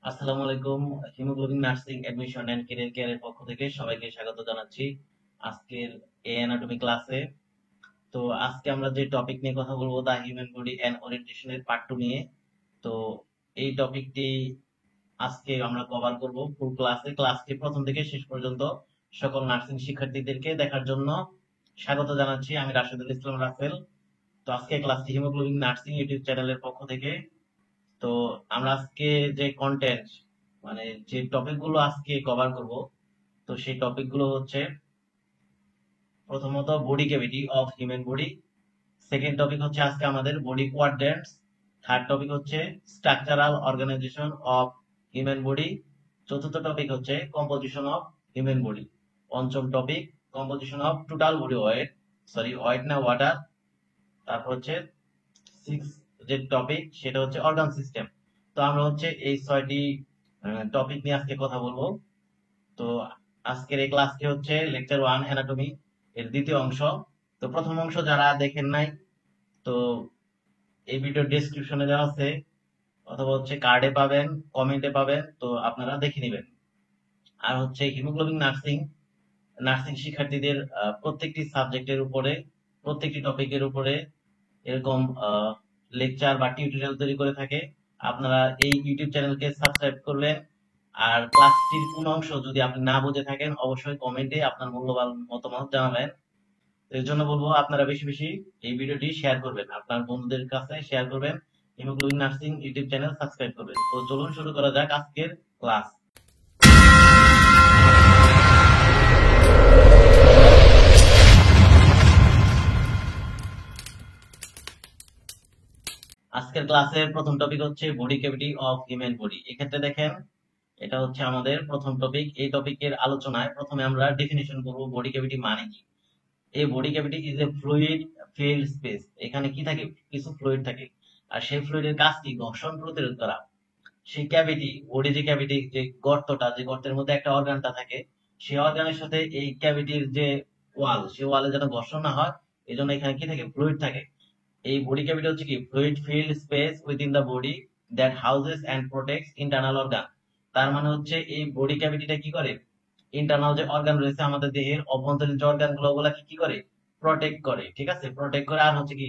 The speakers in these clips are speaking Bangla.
আসসালামু আলাইকুম। Hemoglobin nursing admission and career কেয়ারের পক্ষ থেকে সবাইকে স্বাগত জানাচ্ছি আজকের অ্যানাটমি ক্লাসে। তো আজকে আমরা যে টপিক নিয়ে কথা বলবো দা হিউম্যান বডি অ্যান্ড ওরিয়েন্টেশনের পার্ট 2 নিয়ে। তো এই টপিকটি আজকে আমরা কভার করব ফুল ক্লাসটি প্রথম থেকে শেষ পর্যন্ত সকল নার্সিং শিক্ষার্থীদেরকে দেখার জন্য স্বাগত জানাচ্ছি। আমি রাশেদুল ইসলাম রাসেল। তো আজকে ক্লাসটি হিমোগ্লোবিন নার্সিং ইউটিউব চ্যানেলের পক্ষ থেকে। তো আমরা আজকে যে কন্টেন্ট মানে যে টপিক গুলো আজকে কভার করব, তো সেই টপিক গুলো হচ্ছে প্রথমত body cavity of human body, second topic হচ্ছে আজকে আমাদের বডি কোয়াড্রেন্টস, থার্ড টপিক হচ্ছে structural organisation of human body, চতুর্থ টপিক হচ্ছে কম্পোজিশন অফ হিউম্যান বডি, পঞ্চম topic composition of total body weight, sorry weight না ওয়াটার, তারপর হচ্ছে সিক্স যে টপিক সেটা হচ্ছে অর্গান সিস্টেম। তো আমরা হচ্ছে এই ছয়টি টপিক নিয়ে আজকে কথা বলবো। তো আজকের এই ক্লাসটি হচ্ছে লেকচার 1 অ্যানাটমি এর দ্বিতীয় অংশ। তো প্রথম অংশ যারা দেখেন নাই, তো এই ভিডিও ডেসক্রিপশনে দেওয়া আছে অথবা হচ্ছে কার্ডে পাবেন, কমেন্টে পাবেন, তো আপনারা দেখে নেবেন। আর হচ্ছে হিমোগ্লোবিন নার্সিং নার্সিং শিক্ষার্থীদের প্রত্যেকটি সাবজেক্টের উপরে, প্রত্যেকটি টপিকের উপরে এরকম লেকচার বা টিউটোরিয়াল তৈরি করে থাকে। আপনারা এই ইউটিউব চ্যানেলকে সাবস্ক্রাইব করবেন। আর ক্লাসটির কোন অংশ যদি আপনি না বুঝে থাকেন অবশ্যই কমেন্টে আপনার মূল্যবান মতামত জানাবেন। তো এর জন্য বলবো আপনারা বেশি বেশি এই ভিডিওটি শেয়ার করবেন, আপনার বন্ধুদের কাছে শেয়ার করবেন, haemoglobin nursing YouTube channel subscribe করবেন। তো চলুন শুরু করা যাক আজকের ক্লাস। আজকের ক্লাসের প্রথম টপিক হচ্ছে body cavity of human body. এক্ষেত্রে দেখেন এটা হচ্ছে আমাদের প্রথম টপিক। এই টপিকের আলোচনায় প্রথমে আমরা ডেফিনিশন করব বডি ক্যাভিটি মানে কি। এই body cavity is a fluid filled space. এখানে কি থাকে? কিছু ফ্লুইড থাকে। আর সেই ফ্লুইডের কাজ কি? ঘর্ষণ প্রতিরোধ করা। সেই ক্যাভিটি, বডি যে ক্যাভিটি, যে গর্তটা, যে গর্তের মধ্যে একটা অর্গানটা থাকে, সেই অর্গানের সাথে এই ক্যাভিটির যে ওয়াল, সেই ওয়ালে যেন ঘর্ষণ না হয়, এই জন্য এখানে কি থাকে? ফ্লুইড থাকে। এই বডি ক্যাভিটি হচ্ছে কি? Fluid filled space within the body that houses and protects internal organ. তার মানে হচ্ছে এই বডি ক্যাভিটিটা কি করে? ইন্টারনাল যে অর্গান রয়েছে আমাদের দেহের অভ্যন্তরীণ যে অর্গান গুলো, ওগুলা কি করে? প্রোটেক্ট করে। ঠিক আছে, প্রোটেক্ট করে। আর হচ্ছে কি,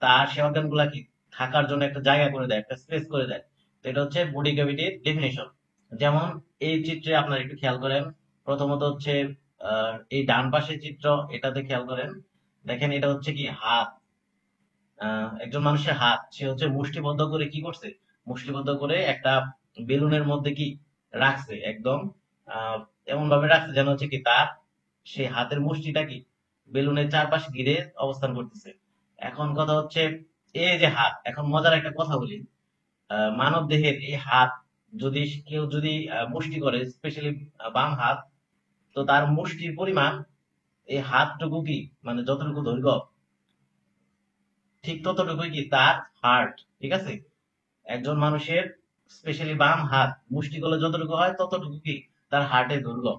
তার সে অর্গান গুলা কি থাকার জন্য একটা জায়গা করে দেয়, একটা স্পেস করে দেয়। তো এটা হচ্ছে বডি ক্যাভিটির ডেফিনেশন। যেমন এই চিত্রে আপনারা একটু খেয়াল করেন। প্রথমত হচ্ছে এই ডান পাশের চিত্র, এটাতে খেয়াল করেন। দেখেন এটা হচ্ছে কি হাত, একজন মানুষের হাত। সে হচ্ছে মুষ্টিবদ্ধ করে কি করছে? মুষ্টিবদ্ধ করে একটা বেলুনের মধ্যে কি রাখছে, একদম আহ, এমন ভাবে রাখছে যেন হচ্ছে কি তার সেই হাতের মুষ্টিটা কি বেলুনের চারপাশে ঘিরে অবস্থান করতেছে। এখন কথা হচ্ছে এই যে হাত, এখন মজার একটা কথা বলি। মানব দেহের এই হাত যদি কেউ যদি মুষ্টি করে, স্পেশালি বাম হাত, তো তার মুষ্টির পরিমাণ এই হাতটুকু কি, মানে যতটুকু দৈর্ঘ্য, ঠিক ততটুকুই কি তার হার্ট। ঠিক আছে, একজন মানুষের স্পেশালি বাম হাত মুষ্টি করলে যতটুকু হয় ততটুকু কি তার হার্টের দৈর্ঘ্য।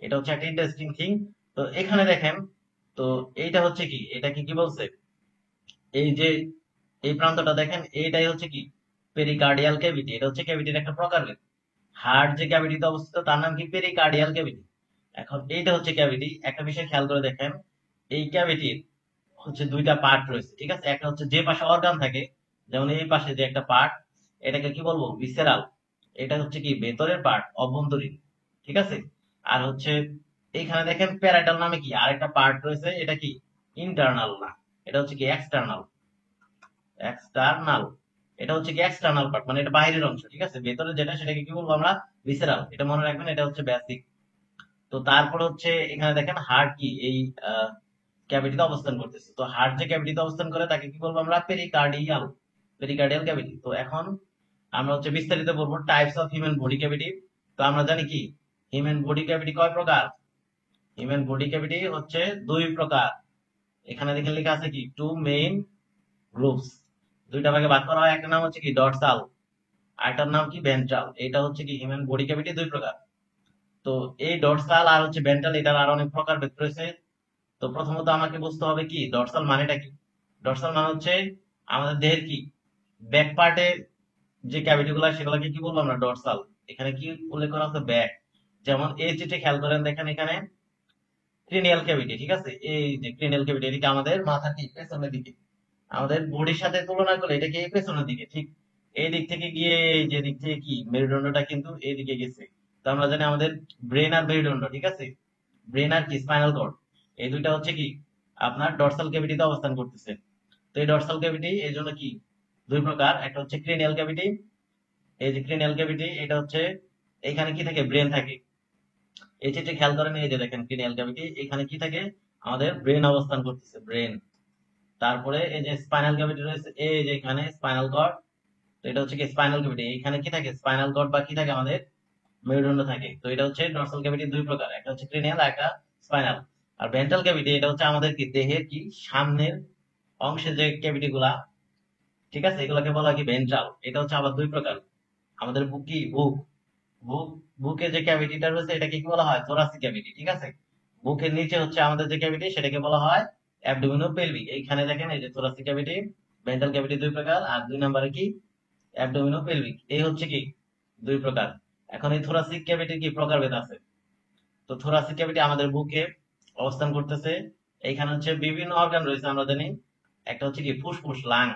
এটা হচ্ছে একটা ইন্টারেস্টিং থিং। তো এখানে দেখেন, তো এইটা হচ্ছে কি, এটা কি কি বলছে, এই যে এই প্রান্তটা দেখেন, এইটাই হচ্ছে কি পেরিকার্ডিয়াল ক্যাভিটি। এটা হচ্ছে ক্যাভিটির একটা প্রকার। হার্ট যে ক্যাভিটিতে অবস্থিত তার নাম কি? Pericardial cavity. এখন এইটা হচ্ছে ক্যাভিটি। একটা বিষয় খেয়াল করে দেখেন, এই ক্যাভিটির হচ্ছে দুইটা পার্ট রয়েছে। ঠিক আছে, একটা হচ্ছে যে পাশে অর্গান থাকে, যেমন এই পাশে যে একটা পার্ট, এটাকে কি বলবো? ভিসেরাল। এটা হচ্ছে কি ভেতরের পার্ট, অভ্যন্তরীণ। ঠিক আছে। আর হচ্ছে এইখানে দেখেন প্যারাটাল নামে কি আরেকটা পার্ট রয়েছে, এটা কি ইন্টারনাল না, এটা হচ্ছে কি এক্সটার্নাল। এক্সটার্নাল, এটা হচ্ছে কি এক্সটার্নাল পার্ট, মানে এটা বাইরের অংশ। ঠিক আছে, ভেতরে যেটা সেটাকে কি বলবো আমরা? ভিসেরাল। এটা মনে রাখবেন, এটা হচ্ছে বেসিক। তো তারপর হচ্ছে এখানে দেখেন হার্ট কি এই ক্যাভিটিতে অবস্থান করতেছে। তো হার্ট যে ক্যাভিটিতে অবস্থান করে তাকে কি বলবো আমরা? পেরিকার্ডিয়াল। Pericardial cavity. তো এখন আমরা হচ্ছে বিস্তারিত বলবো types of human body cavity. তো আমরা জানি কি হিউম্যান বডি ক্যাভিটি কয় প্রকার? হিউম্যান বডি ক্যাভিটি হচ্ছে দুই প্রকার। এখানে দেখে লেখা আছে কি টু মেইন গ্রুপস। দুইটা ভাগে ভাগ করা হয়। একটা নাম হচ্ছে কি ডরসাল, আরেকটার নাম কি ভেন্ট্রাল। এটা হচ্ছে কি হিউম্যান বডি ক্যাভিটি দুই প্রকার। তো এই ডরসাল আর হচ্ছে ভেন্ট্রাল, এটার আর অনেক প্রকারভেদ রয়েছে। তো প্রথমত আমাকে বুঝতে হবে কি ডরসাল মানেটা কি। ডরসাল মানে হচ্ছে আমাদের দেহের কি ব্যাক পার্টে যে ক্যাভিটি গুলা সেগুলোকে কি বলবো আমরা? ডরসাল। এখানে কি উল্লেখ করা আছে? ব্যাক। যেমন এই চিত্রে খেয়াল করেন, দেখেন এখানে ক্রিনিয়াল ক্যাভিটি, ঠিক আছে? এই যে ক্রিনিয়াল ক্যাভিটি, এদিকে আমাদের মাথার ঠিক পেছনের দিকে, আমাদের বডির সাথে তুলনা করলে এটা কি পেছনের দিকে, ঠিক এই দিক থেকে গিয়ে এই যে দিক থেকে কি মেরুদণ্ডটা কিন্তু এই দিকে গেছে। তো আমরা জানি আমাদের ব্রেন আর মেরুদণ্ড, ঠিক আছে? ব্রেন আর কি স্পাইনাল কর্ড, এই দুইটা হচ্ছে কি আপনার ডরসাল ক্যাভিটিতে অবস্থান করতেছে। তো এই ডরসাল ক্যাভিটি এই জন্য কি দুই প্রকার, একটা হচ্ছে ক্রিনিয়াল ক্যাভিটি। এই যে ক্রিনিয়াল ক্যাভিটি, এটা হচ্ছে এখানে কি থাকে? ব্রেন থাকে। এই চিত্রে খেয়াল করেন, এই যে দেখেন ক্রিনিয়াল ক্যাভিটি, এখানে কি থাকে? আমাদের ব্রেন অবস্থান করতেছে, ব্রেন। তারপরে এই যে স্পাইনাল ক্যাভিটি রয়েছে, এই যে এখানে স্পাইনাল কর্ড। তো এটা হচ্ছে কি স্পাইনাল ক্যাভিটি, এখানে কি থাকে? স্পাইনাল কর্ড বা কি থাকে আমাদের? মেরুদণ্ড থাকে। তো এটা হচ্ছে ডরসাল ক্যাভিটি দুই প্রকার, একটা হচ্ছে ক্রিনিয়াল, একটা স্পাইনাল। আর ভেন্ট্রাল ক্যাভিটি এটা হচ্ছে আমাদের কি দেহের কি সামনের অংশে যে ক্যাভিটি গুলা, ঠিক আছে, এগুলাকে বলা হয় কি ভেন্ট্রাল। এটা হচ্ছে আবার দুই প্রকার। আমাদের বুক কি বুক, বুক বুকে যে ক্যাভিটিটা রয়েছে এটাকে কি বলা হয়? থোরাসিক ক্যাভিটি, ঠিক আছে? বুকের নিচে হচ্ছে আমাদের যে ক্যাভিটি সেটাকে বলা হয় অ্যাবডোমিনো পেলভিক। এইখানে দেখেন এই যে থোরাসিক ক্যাভিটি, ভেন্ট্রাল ক্যাভিটি দুই প্রকার, আর দুই নম্বরে কি অ্যাবডোমিনো পেলভিক, এই হচ্ছে কি দুই প্রকার। এখন এই থোরাসিক ক্যাভিটির কি প্রকারভেদ আছে। তো থোরাসিক ক্যাভিটি আমাদের বুকে অবস্থান করতেছে। এইখানে হচ্ছে বিভিন্ন অর্গান রয়েছে আমরা জানি। একটা হচ্ছে কি ফুসফুস, লাং।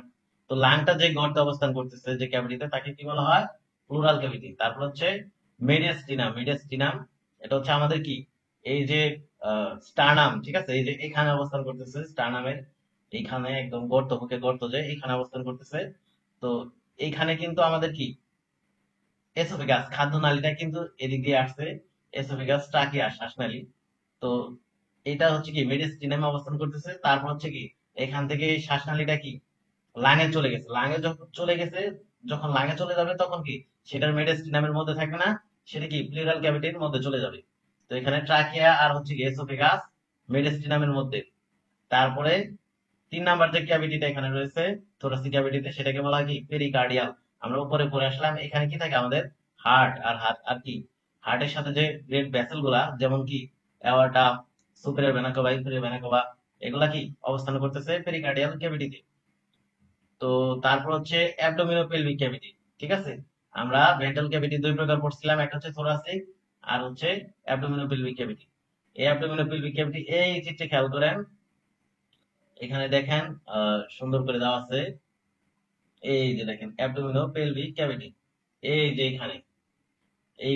তো লাংটা যে গর্তে অবস্থান করতেছে যে ক্যাভিটিতে, তাকে কি বলা হয়? Pleural cavity. তারপর হচ্ছে মেডিয়াস্টিনাম, মেডিয়াস্টিনাম এটা হচ্ছে আমাদের কি এই যে স্টার্নাম, ঠিক আছে? এই যে এখানে অবস্থান করতেছে স্টার্নামের, এইখানে একদম গর্ত, বুকে গর্ত যে এখানে অবস্থান করতেছে। তো এইখানে কিন্তু আমাদের কি এসোফেগাস, খাদ্য নালীটা কিন্তু এদিক দিয়ে আসছে। এসোফেগাস ট্রাকিয়া, শ্বাসনালী। তো এটা হচ্ছে কি মেডিস্টিনামে অবস্থান করতেছে। তারপর হচ্ছে কি এখান থেকে এই শ্বাসনালীটা কি লাঙে চলে গেছে। লাঙে যখন চলে গেছে, যখন লাঙে চলে যাবে তখন কি সেটার মেডিস্টিনামের মধ্যে থাকবে না, সেটা কি প্লিউরাল ক্যাভিটির মধ্যে চলে যাবে। তো এখানে ট্রাকিয়া আর হচ্ছে কি এসোফেগাস মেডিস্টিনামের মধ্যে। তারপরে তিন নাম্বার যে ক্যাভিটিটা এখানে রয়েছে থোরাসিক ক্যাভিটিতে, সেটাকে বলা হয় কি পেরিকার্ডিয়াল। আমরা উপরে পড়ে আসলাম, এখানে কি থাকে আমাদের? হার্ট। আর হার্ট আর কি হার্টের সাথে যে ব্লাড ভেসেল গুলা, যেমন কি aorta, superior vena CAVA, inferior vena CAVA, এগুলা কি অবস্থান করতেছে পেরিকার্ডিয়াল ক্যাভিটিতে। তো তারপর হচ্ছে অ্যাবডোমিনোপেলভিক ক্যাভিটি, ঠিক আছে? আমরা ভেন্ট্রাল ক্যাভিটি দুই প্রকার পড়ছিলাম, একটা হচ্ছে থোরাসিক আর হচ্ছে অ্যাবডোমিনোপেলভিক ক্যাভিটি। এই অ্যাবডোমিনোপেলভিক ক্যাভিটি এই চিত্রে খেয়াল করেন, এখানে দেখেন সুন্দর করে দেওয়া আছে। এই যে দেখেন অ্যাবডোমিনো পেলভিক ক্যাভিটি, এই যে এখানে এই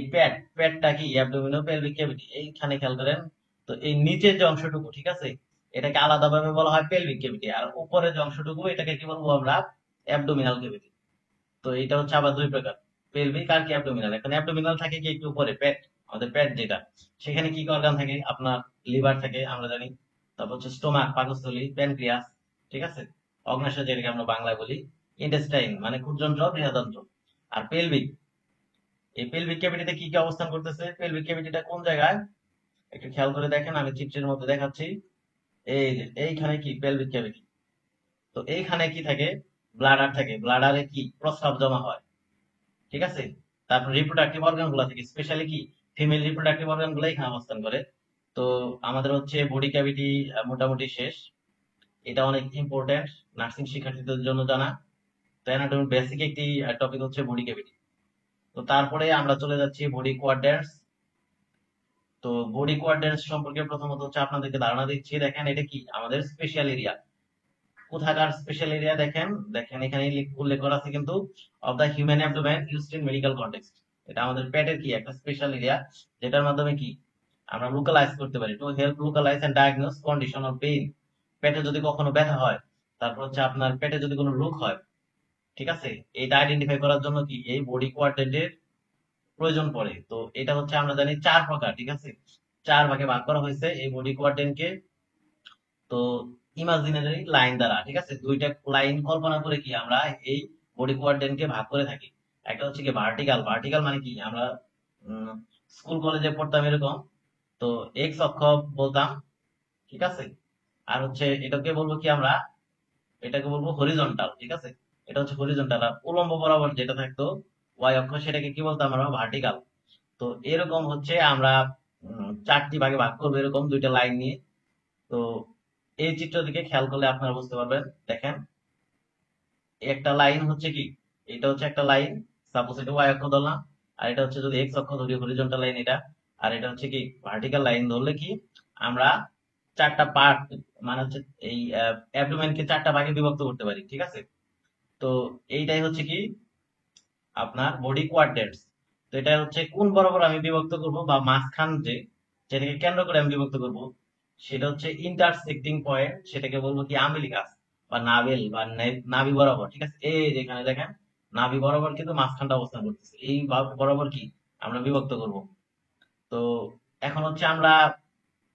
পেটটা কি অ্যাবডোমিনো পেলভিক ক্যাভিটি, এইখানে খেয়াল করেন। তো এই নিচের যে অংশটুকু, ঠিক আছে, এটাকে আলাদাভাবে বলা হয় পেলভিক ক্যাভিটি, আর উপরের যে অংশটুকু এটাকে কি বলবো আমরা? Abdominal cavity. তো এটা হচ্ছে আবার দুই প্রকার, পেলভিক আর কি অ্যাবডোমিনাল। এখন অ্যাবডোমিনাল থাকে কি একটু উপরে, পেট, আমাদের পেট যেটা, সেখানে কি কি অর্গান থাকে? আপনার লিভার থাকে আমরা জানি, তারপর হচ্ছে স্টোমাক, পাকস্থলী, প্যানক্রিয়াস, ঠিক আছে, অগ্ন্যাশয় যেটাকে আমরা বাংলায় বলি, ইন্টেস্টাইন মানে ক্ষুদ্রন্ত্র, বৃহদান্ত্র। আর পেলভিক, এই পেলভিক ক্যাভিটিতে কি কি অবস্থান করতেছে? পেলভিক ক্যাভিটিটা কোন জায়গায় একটু খেয়াল করে দেখেন, আমি চিত্রের মধ্যে দেখাচ্ছি। এই যে এইখানে কি পেলভিক ক্যাভিটি। তো এইখানে কি থাকে? ব্লাডার থাকে। ব্লাডারে কি প্রস্রাব জমা হয়, ঠিক আছে? তারপর রিপ্রোডাক্টিভ অর্গান গুলা থেকে, স্পেশালি কি ফিমেল রিপ্রোডাক্টিভ অর্গান গুলো এখানে অবস্থান করে। তো আমাদের হচ্ছে বডি ক্যাভিটি মোটামুটি শেষ। এটা অনেক ইম্পর্টেন্ট নার্সিং শিক্ষার্থীদের জন্য জানা। তো অ্যানাটমি বেসিক একটি টপিক হচ্ছে বডি ক্যাভিটি। তো তারপরে আমরা চলে যাচ্ছি বডি কোয়াড্র্যান্টস। তো বডি কোয়াড্র্যান্টস সম্পর্কে প্রথমত হচ্ছে আপনাদেরকে ধারণা দিচ্ছি। দেখেন এটা কি আমাদের স্পেশাল এরিয়া। কোথাকার স্পেশাল এরিয়া? দেখেন দেখেন এখানে উল্লেখ করা আছে কিন্তু of the human abdomen used in medical context. এটা আমাদের পেটের কি একটা স্পেশাল এরিয়া, যেটার মাধ্যমে কি আমরা লোকালাইজ করতে পারি, to help localize and diagnose condition of pain. পেটে যদি কখনো ব্যথা হয়, তারপর হচ্ছে আপনার পেটে যদি কোনো রোগ হয়, ঠিক আছে, এটা আইডেন্টিফাই করার জন্য কি এই বডি কোয়াড্রেন্টের প্রয়োজন পড়ে। তো এটা হচ্ছে আমরা জানি চার প্রকার, ঠিক আছে, চার ভাগে ভাগ করা হয়েছে এই বডি কোয়াড্রেন্টকে। তো ইমাজিনারি লাইন দ্বারা, ঠিক আছে, দুইটা লাইন কল্পনা করে কি আমরা এই বডি কোয়াড্রেন্টকে ভাগ করে থাকি। একটা হচ্ছে কি ভার্টিক্যাল। ভার্টিক্যাল মানে কি আমরা স্কুল কলেজে পড়তাম এরকম, তো এক্স অক্ষ বলতাম, ঠিক আছে। আর হচ্ছে এটাকে বলবো কি আমরা? এটাকে বলবো হরিজন্টাল, ঠিক আছে। এটা হচ্ছে হরিজন্টাল। আর উলম্ব বরাবর যেটা থাকতো ওয়াই অক্ষ, সেটাকে কি বলতাম আমরা? ভার্টিক্যাল। তো এরকম হচ্ছে আমরা চারটি ভাগে ভাগ করবো এরকম দুইটা লাইন নিয়ে। তো এই চিত্র দিকে খেয়াল করলে আপনারা বুঝতে পারবেন। দেখেন একটা লাইন হচ্ছে কি, এটা হচ্ছে একটা লাইন, সাপোজ এটা ওয়াই অক্ষ ধরলাম, আর এটা হচ্ছে যদি এক্স অক্ষ ধরি, হরিজন্টাল লাইন এটা, আর এটা হচ্ছে কি ভার্টিক্যাল লাইন ধরলে কি আমরা চারটা পার্ট, মানে হচ্ছে এই অ্যাবডোমেনকে চারটা ভাগে বিভক্ত করতে পারি, ঠিক আছে। তো এইটাই হচ্ছে কি আপনার বডি কোয়াড্রেন্টস। তো এটা হচ্ছে কোন বরাবর আমি বিভক্ত করব, বা মাঝখান যে যেটাকে কেন্দ্র করে আমি বিভক্ত করব, সেটা হচ্ছে ইন্টারসেক্টিং পয়েন্ট, সেটাকে বলবো কি আমেলিকাস বা নাভেল বা নাভি বরাবর, ঠিক আছে। এই যেখানে দেখেন নাভি বরাবর কিন্তু মাঝখানটা অবস্থান করতেছে, এই বরাবর কি আমরা বিভক্ত করব। তো এখন হচ্ছে আমরা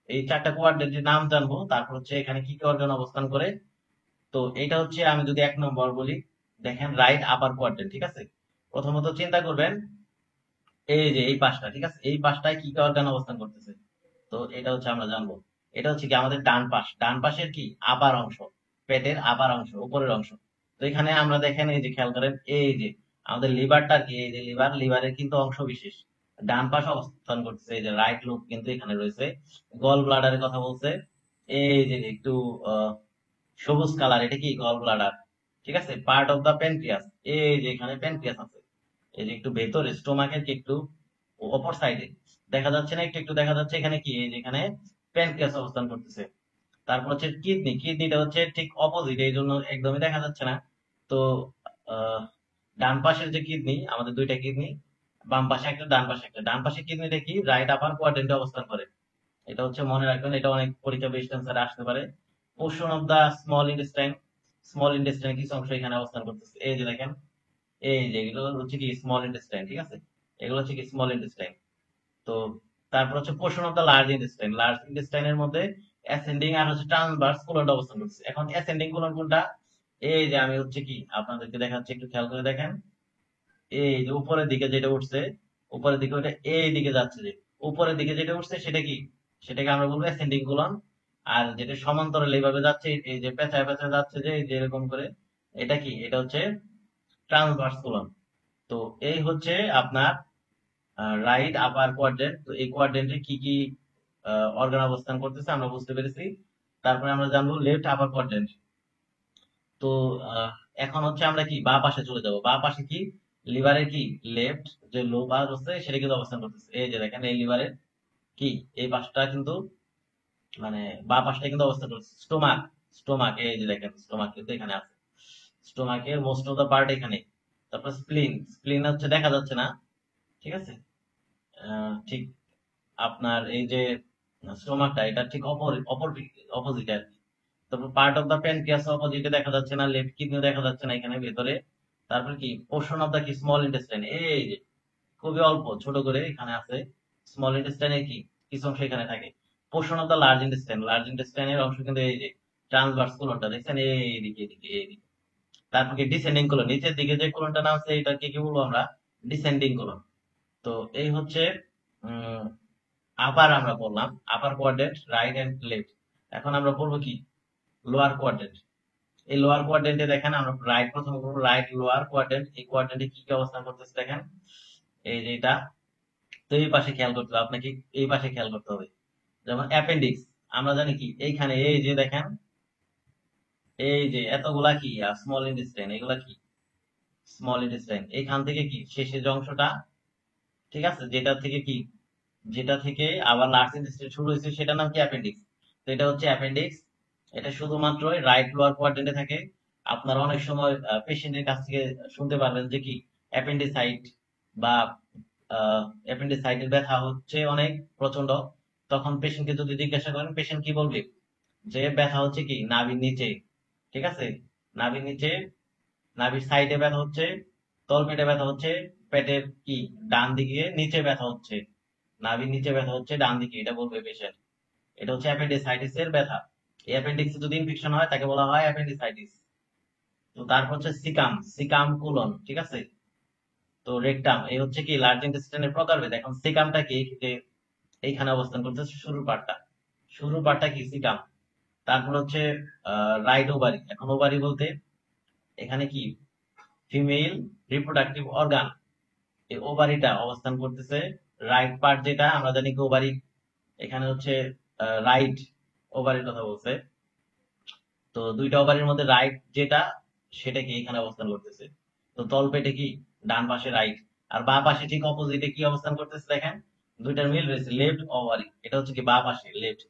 এই চারটা কোয়াড্রেন্টের নাম জানবো, তারপর হচ্ছে এখানে কি কি অর্গান অবস্থান করে। তো এটা হচ্ছে আমি যদি 1 নম্বর বলি, দেখেন রাইট আপার কোয়াড্রেন্ট, ঠিক আছে। প্রথমত চিন্তা করবেন এই যে এই পাশটা, ঠিক আছে, এই পাশটায় কি কি অর্গান অবস্থান করতেছে। তো এটা হচ্ছে আমরা জানবো, এটা হচ্ছে কি আমাদের ডান পাশ, ডান পাশের কি আপার অংশ, পেটের আপার অংশ, উপরের অংশ। তো এখানে আমরা দেখেন এই যে খেয়াল করেন এই যে আমাদের লিভারটা কি, এই যে লিভারের কিন্তু অংশ বিশেষ ডান পাশে অবস্থান করতেছে, এই যে রাইট লোব কিন্তু এখানে রয়েছে। গল ব্লাডারের কথা বলছে, এই যে একটু আহ, সবুজ কালার, এটা কি গল ব্লাডার, ঠিক আছে। পার্ট অফ দা প্যানক্রিয়াস, এই যে এখানে প্যানক্রিয়াস আছে, এই যে একটু ভেতরে স্টোমাকের কি একটু অপর সাইডে দেখা যাচ্ছে না, একটু একটু দেখা যাচ্ছে এখানে কি এই যে এখানে প্যানক্রিয়াস অবস্থান করতেছে। তারপর হচ্ছে কিডনি, কিডনিটা হচ্ছে ঠিক অপোজিট, এই জন্য একদমই দেখা যাচ্ছে না। তো আহ, ডান পাশের যে কিডনি, আমাদের দুইটা কিডনি, বাম পাশে একটা ডান পাশে একটা, ডান পাশে কিডনিটা কি রাইট আপার কোয়াড্রেন্টে অবস্থান করে। এটা হচ্ছে মনে রাখবেন, এটা অনেক পরীক্ষা বেস্ট অ্যান্সার আসতে পারে। Portion of the small intestine, small intestine কিছু অংশ এখানে অবস্থান করতেছে, এই যে দেখেন এই যে এগুলো হচ্ছে কি স্মল ইন্টেস্টাইন, ঠিক আছে। এগুলো হচ্ছে কি স্মল ইন্টেস্টাইন। তো তারপর হচ্ছে portion of the large intestine, large ইন্টেস্টাইনের মধ্যে অ্যাসেন্ডিং আর হচ্ছে ট্রান্সভার্স কোলনটা অবস্থান করছে। এখন অ্যাসেন্ডিং কোলন কোনটা, এই যে আমি হচ্ছে কি আপনাদেরকে দেখাচ্ছি, একটু খেয়াল করে দেখেন, এই যে উপরের দিকে যেটা উঠছে, উপরের দিকে ওটা এই দিকে যাচ্ছে, যে উপরের দিকে যেটা উঠছে সেটা কি, সেটাকে আমরা বলবো অ্যাসেন্ডিং কোলন। আর যেটা সমান্তরাল এইভাবে যাচ্ছে, এই যে পেঁচায় পেঁচায় যাচ্ছে, যে এই যে এরকম করে, এটা কি, এটা হচ্ছে ট্রান্সভার্স কোলন। তো এই হচ্ছে আপনার রাইট আপার কোয়াড্রেন্ট। তো এই কোয়াড্রেন্টে কি কি অর্গান অবস্থান করতেছে আমরা বুঝতে পেরেছি। তারপরে আমরা জানবো লেফট আপার কোয়াড্রেন্ট। তো আহ, এখন হচ্ছে আমরা কি বাঁ পাশে চলে যাব, বাঁ পাশে কি লিভারের কি লেফট যে লোবার হচ্ছে সেটা কিন্তু অবস্থান করতেছে, এই যে দেখেন এই লিভারের কি এই পাশটা কিন্তু, মানে বাঁ পাশটা কিন্তু অবস্থান করতেছে। স্টোমাক, স্টোমাক এই যে দেখেন স্টোমাক কিন্তু এখানে আছে, স্টোমাকের মোস্ট অফ দা পার্ট এখানে। তারপর স্প্লিন, স্প্লিন হচ্ছে দেখা যাচ্ছে না, ঠিক আছে। ঠিক আপনার এই যে স্টোমাকটা, এটা ঠিক অপর অপর অপোজিট আর কি। তারপর পার্ট অফ দা প্যানক্রিয়াস অপোজিটে দেখা যাচ্ছে না, লেফট কিডনিও দেখা যাচ্ছে না এখানে ভেতরে। তারপর কি পোর্শন অফ দা কি স্মল ইন্টেস্টাইন, এই যে খুবই অল্প ছোট করে এখানে আছে। স্মল ইন্টেস্টাইনের কি কিছু অংশ এখানে থাকে। Portion of the large intestine, large ইন্টেস্টাইনের অংশ কিন্তু এই যে ট্রান্সভার্স কোলনটা দেখছেন, এইদিকে এদিকে এইদিকে। তারপর কি ডিসেন্ডিং কোলন, নিচের দিকে যে কোলনটা নামছে এটাকে কি বলবো আমরা, ডিসেন্ডিং কোলন। তো এই হচ্ছে আপার, আমরা বললাম আপার কোয়াড্রেন্ট রাইট এন্ড লেফট। এখন আমরা বলবো কি লোয়ার কোয়াড্রেন্ট। এই লোয়ার কোয়াড্রেন্টে দেখেন আমরা রাইট প্রথম করবো, রাইট লোয়ার কোয়াড্রেন্ট। এই কোয়াড্রেন্টে কি কি অবস্থান করতেছে দেখেন, এই যে এটা। তো এই পাশে খেয়াল করতে হবে আপনাকে, এই পাশে খেয়াল করতে হবে। যেমন অ্যাপেন্ডিক্স, আমরা জানি কি এইখানে এই যে দেখেন এই যে এতগুলা কি স্মল ইন্টেস্টাইন, এগুলা কি স্মল ইন্টেস্টাইন। এইখান থেকে কি শেষের যে অংশটা, ঠিক আছে, যেটা থেকে কি, যেটা থেকে আবার লার্জ ইন্টেস্টাইন শুরু হয়েছে সেটার নাম কি অ্যাপেন্ডিক্স। তো এটা হচ্ছে অ্যাপেন্ডিক্স। এটা শুধুমাত্র রাইট লোয়ার কোয়াড্রেন্টে থাকে। আপনারা অনেক সময় পেশেন্টের কাছ থেকে শুনতে পারবেন যে কি অ্যাপেন্ডিসাইট বা অ্যাপেন্ডিসাইটের ব্যথা হচ্ছে অনেক প্রচন্ড। তখন পেশেন্টকে যদি জিজ্ঞাসা করেন, পেশেন্ট কি বলবে, যে ব্যথা হচ্ছে কি নাভির নিচে, ঠিক আছে, নাভির নিচে, নাভির সাইডে ব্যথা হচ্ছে, তলপেটে ব্যথা হচ্ছে, পেটের কি ডান দিকে নিচে ব্যথা হচ্ছে, নাভির নিচে ব্যথা হচ্ছে ডান দিকে, এটা বলবে পেশেন্ট। এটা হচ্ছে অ্যাপেন্ডিসাইটিস এর ব্যথা। এই অ্যাপেন্ডিক্সে যদি ইনফেকশন হয় তাকে বলা হয় অ্যাপেন্ডিসাইটিস। তো তারপর হচ্ছে সিকাম, সিকাম কোলন, ঠিক আছে। তো রেকটাম, এই হচ্ছে কি লার্জ ইন্টেস্টাইনের প্রকারভেদ। এখন সিকামটা কি, যে এইখানে অবস্থান করতেছে শুরুর পার্টটা, শুরুর পার্টটা কি সিকাম। তারপর হচ্ছে রাইট ওভারি। এখন ওভারি বলতে এখানে কি ফিমেল রিপ্রোডাক্টিভ অর্গান, এই ওভারিটা অবস্থান করতেছে রাইট পার্ট, যেটা আমরা জানি কি ওভারি, এখানে হচ্ছে রাইট ওভারির কথা বলছে। তো দুইটা ওভারের মধ্যে রাইট যেটা, সেটা কি এখানে অবস্থান করতেছে। তো তলপেটে কি ডান পাশে রাইট, আর বা পাশে ঠিক অপোজিটে কি অবস্থান করতেছে দেখেন, দুইটার মিল রয়েছে, লেফট ওভারি, এটা হচ্ছে কি বা পাশে লেফট।